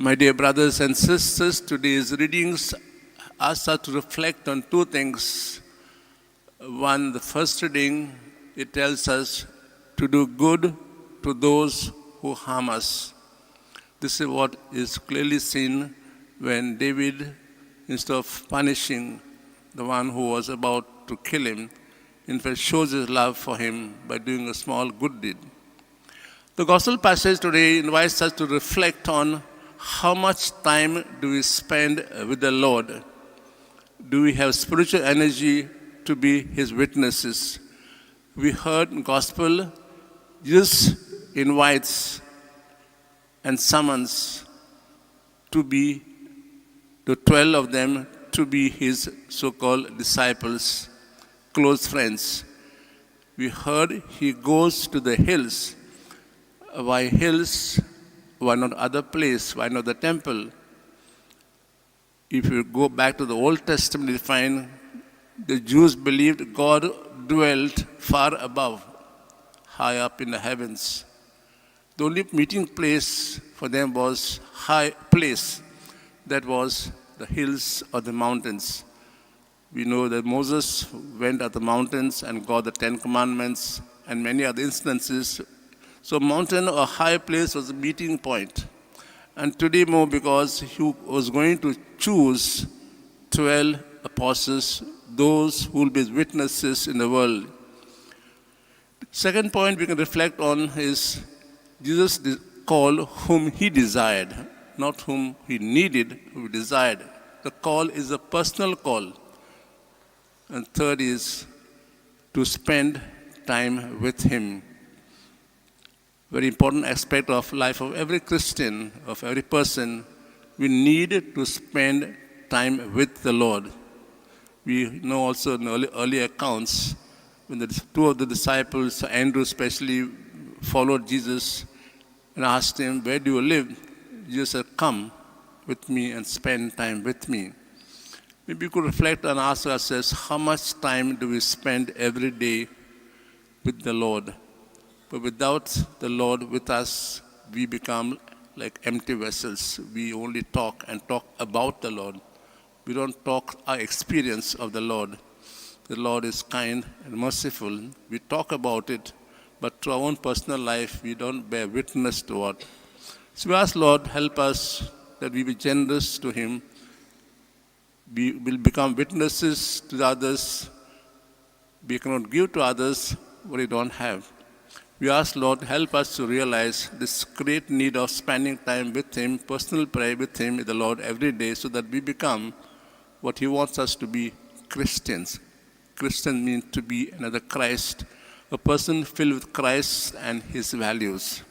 My dear brothers and sisters, today's readings ask us to reflect on two things. One, the first reading, it tells us to do good to those who harm us. This is what is clearly seen when David, instead of punishing the one who was about to kill him, in fact shows his love for him by doing a small good deed. The gospel passage today invites us to reflect on how much time do we spend with the Lord. Do we have spiritual energy to be His witnesses? We heard in gospel, Jesus invites and summons to be the 12 of them to be His so-called disciples, close friends. We heard He goes to the hills. Why hills? Why not other place? Why not the temple? If you go back to the Old Testament, you find the Jews believed God dwelt far above, high up in the heavens. The only meeting place for them was high place. That was the hills or the mountains. We know that Moses went at the mountains and got the 10 Commandments and many other instances. So mountain or high place was a meeting point. And today more because he was going to choose 12 apostles, those who will be witnesses in the world. Second point we can reflect on is Jesus called whom He desired, not whom He needed, who He desired. The call is a personal call. And third is to spend time with Him. Very important aspect of life of every Christian, of every person. We need to spend time with the Lord. We know also in early accounts, when the two of the disciples, Andrew especially, followed Jesus and asked Him, "Where do you live?" Jesus said, "Come with me and spend time with me." Maybe we could reflect and ask ourselves, how much time do we spend every day with the Lord? But without the Lord with us, we become like empty vessels. We only talk and talk about the Lord. We don't talk our experience of the Lord. The Lord is kind and merciful. We talk about it, but to our own personal life, we don't bear witness to it. So we ask, Lord, help us that we be generous to Him. We will become witnesses to others. We cannot give to others what we don't have. We ask, Lord, help us to realize this great need of spending time with Him, personal prayer with Him, with the Lord every day, so that we become what He wants us to be, Christians. Christian means to be another Christ, a person filled with Christ and His values.